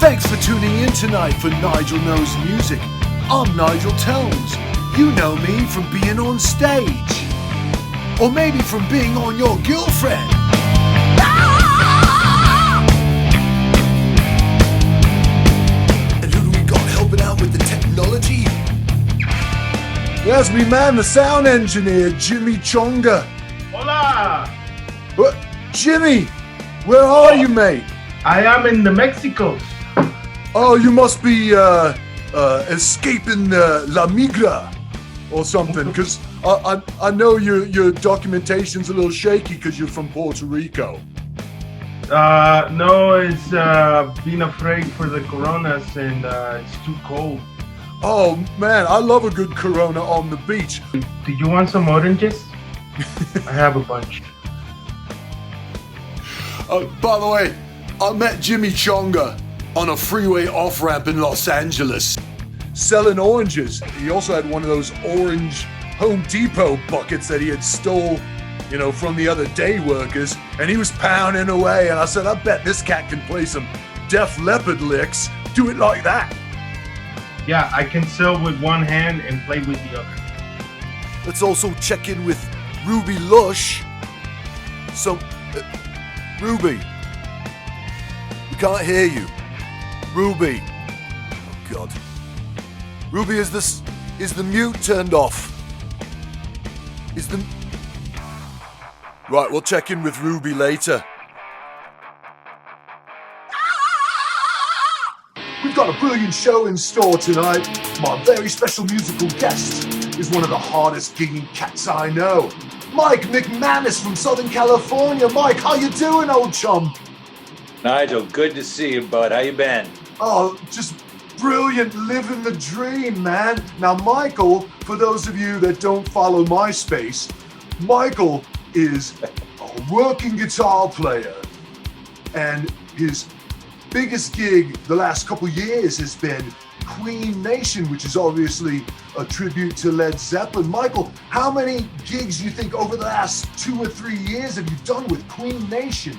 Thanks for tuning in tonight for Nigel Knows Music. I'm Nigel Tones. You know me from being on stage. Or maybe from being on your girlfriend. And who do we got helping out with the technology? There's me man, the sound engineer, Jimmy Chonga. Hola! What? Jimmy, where are you, mate? I am in the Mexico. Oh, you must be escaping La Migra or something, because I know your documentation's a little shaky because you're from Puerto Rico. No, it's being afraid for the coronas and it's too cold. Oh man, I love a good Corona on the beach. Do you want some oranges? I have a bunch. By the way, I met Jimmy Chonga on a freeway off-ramp in Los Angeles, selling oranges. He also had one of those orange Home Depot buckets that he had stole, from the other day workers, and he was pounding away, and I said, I bet this cat can play some Def Leppard licks. Do it like that. Yeah, I can sell with one hand and play with the other. Let's also check in with Ruby Lush. So, Ruby, we can't hear you. Ruby. Oh God. Ruby, is the mute turned off? Right, we'll check in with Ruby later. We've got a brilliant show in store tonight. My very special musical guest is one of the hardest gigging cats I know. Mike McManus from Southern California. Mike, how you doing, old chum? Nigel, good to see you, bud. How you been? Oh, just brilliant, living the dream, man. Now, Michael, for those of you that don't follow MySpace, Michael is a working guitar player, and his biggest gig the last couple years has been Queen Nation, which is obviously a tribute to Led Zeppelin. Michael, how many gigs do you think over the last 2 or 3 years have you done with Queen Nation?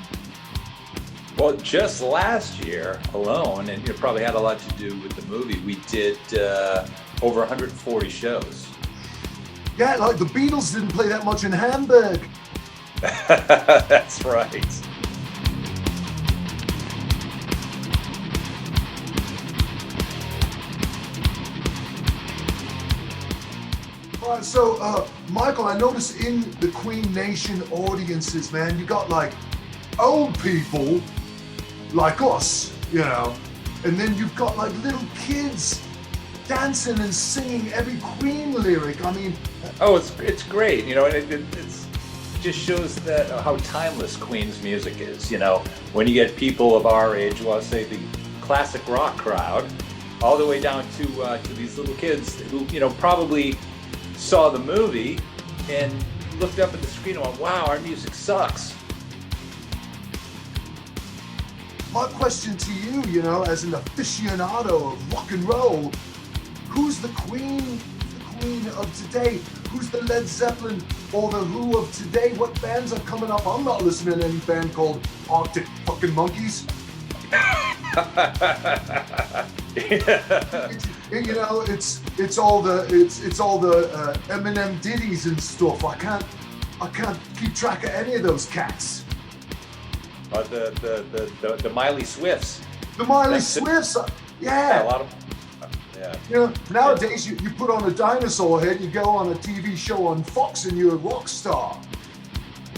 Well, just last year alone, and it probably had a lot to do with the movie, we did over 140 shows. Yeah, like the Beatles didn't play that much in Hamburg. That's right. All right, so Michael, I noticed in the Queen Nation audiences, man, you got like old people like us, and then you've got like little kids dancing and singing every Queen lyric. I mean, oh, it's great, and it just shows that how timeless Queen's music is. When you get people of our age, well, say the classic rock crowd, all the way down to these little kids who probably saw the movie and looked up at the screen and went, "Wow, our music sucks." My question to you, as an aficionado of rock and roll, who's the Queen of today? Who's the Led Zeppelin or the Who of today? What bands are coming up? I'm not listening to any band called Arctic fucking Monkeys. It's all the Eminem ditties and stuff. I can't keep track of any of those cats. The Miley Swifts. The Miley Swifts, yeah. A lot of yeah. Nowadays you put on a dinosaur head, you go on a TV show on Fox, and you're a rock star.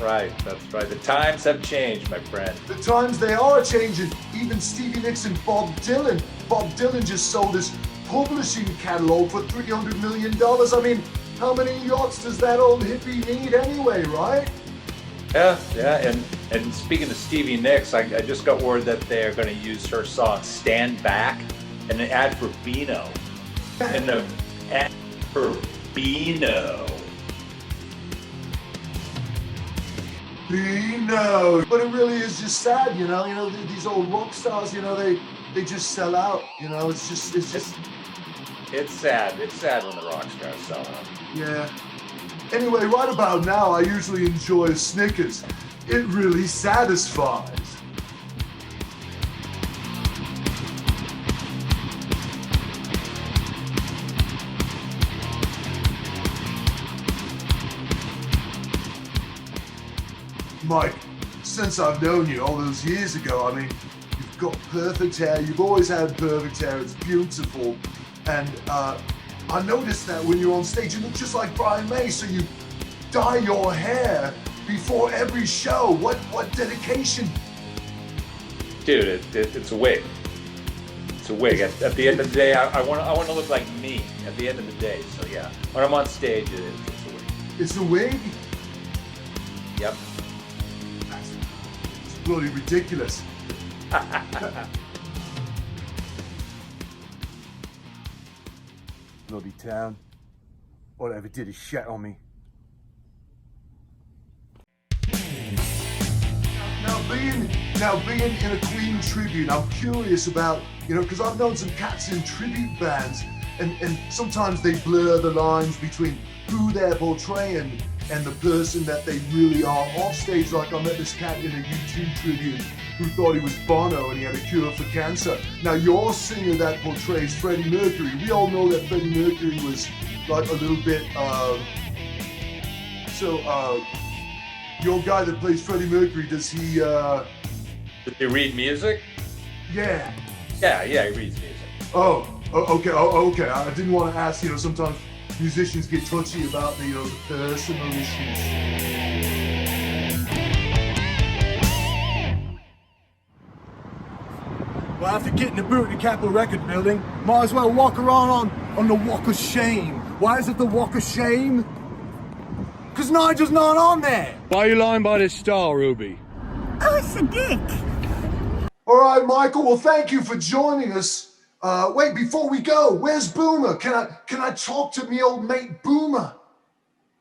Right, that's right. The times have changed, my friend. The times, they are changing. Even Stevie Nicks and Bob Dylan. Bob Dylan just sold his publishing catalog for $300 million. I mean, how many yachts does that old hippie need anyway, right? Yeah, and speaking of Stevie Nicks, I just got word that they're going to use her song "Stand Back" and an ad for Beano. And the ad for Beano. Beano. But it really is just sad, these old rock stars, they just sell out, it's just. It's sad. It's sad when the rock stars sell out. Yeah. Anyway, right about now, I usually enjoy Snickers. It really satisfies. Mike, since I've known you all those years ago, I mean, you've got perfect hair. You've always had perfect hair. It's beautiful. And I noticed that when you're on stage, you look just like Brian May. So you dye your hair before every show. What dedication? Dude, it's a wig. It's a wig. At the end of the day, I want to look like me at the end of the day. So yeah, when I'm on stage, it's a wig. It's a wig? Yep. It's bloody ridiculous. Bloody town. All I ever did is shat on me. Now being in a Queen tribute, I'm curious about, because I've known some cats in tribute bands, and sometimes they blur the lines between who they're portraying and the person that they really are off stage. Like I met this cat in a U2 tribute who thought he was Bono and he had a cure for cancer. Now you're a singer that portrays Freddie Mercury. We all know that Freddie Mercury was like a little bit, your guy that plays Freddie Mercury, does he, Does he read music? Yeah. Yeah, he reads music. Okay. I didn't want to ask, sometimes musicians get touchy about the personal issues. Well, after getting the boot in the Capitol Record building, might as well walk around on the Walk of Shame. Why is it the Walk of Shame? Because Nigel's not on there. Why are you lying by this star, Ruby? Oh, it's a dick. All right, Michael. Well, thank you for joining us. Wait, before we go, where's Boomer? Can I talk to me old mate Boomer?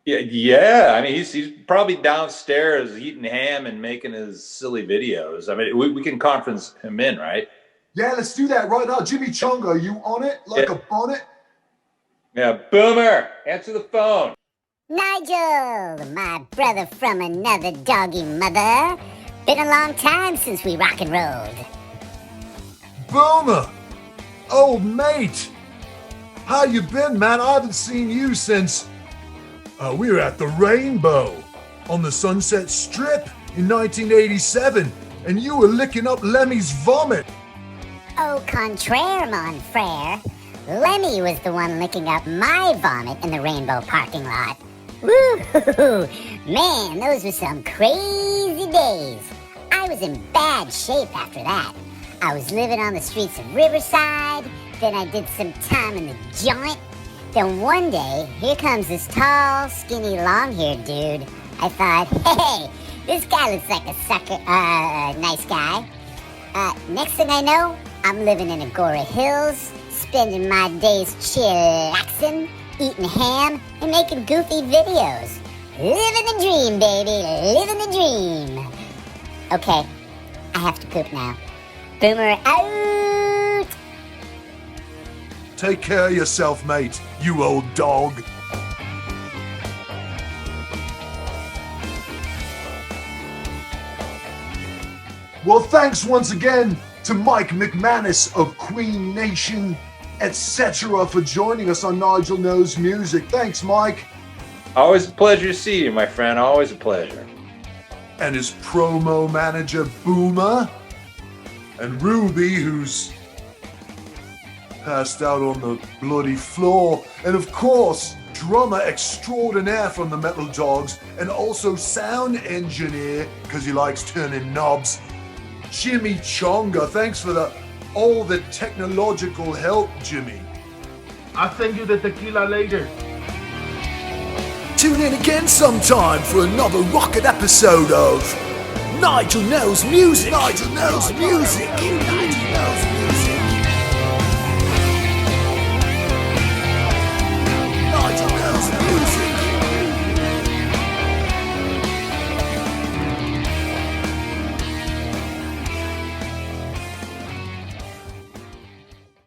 Yeah. I mean, he's probably downstairs eating ham and making his silly videos. I mean, we can conference him in, right? Yeah, let's do that right now. Jimmy Chunga, are you on it like a bonnet? Yeah, Boomer, answer the phone. Nigel, my brother from another doggy mother. Been a long time since we rock and rolled. Boomer, old mate, how you been, man? I haven't seen you since we were at the Rainbow on the Sunset Strip in 1987, and you were licking up Lemmy's vomit. Au contraire, mon frere. Lemmy was the one licking up my vomit in the Rainbow parking lot. Woo! Man, those were some crazy days. I was in bad shape after that. I was living on the streets of Riverside, then I did some time in the joint. Then one day, here comes this tall, skinny, long-haired dude. I thought, hey, this guy looks like a sucker, nice guy. Next thing I know, I'm living in Agora Hills, spending my days chillaxing, eating ham, and making goofy videos. Living the dream, baby, living the dream. Okay, I have to poop now. Boomer out! Take care of yourself, mate, you old dog. Well, thanks once again to Mike McManus of Queen Nation, etc. for joining us on Nigel Knows Music. Thanks, Mike. Always a pleasure to see you, my friend. Always a pleasure. And his promo manager, Boomer. And Ruby, who's passed out on the bloody floor. And of course, drummer extraordinaire from the Metal Dogs, and also sound engineer, because he likes turning knobs, Jimmy Chonga. Thanks for all the technological help, Jimmy. I'll send you the tequila later. Tune in again sometime for another rocket episode of Nigel Knows Music. Nigel Knows Music.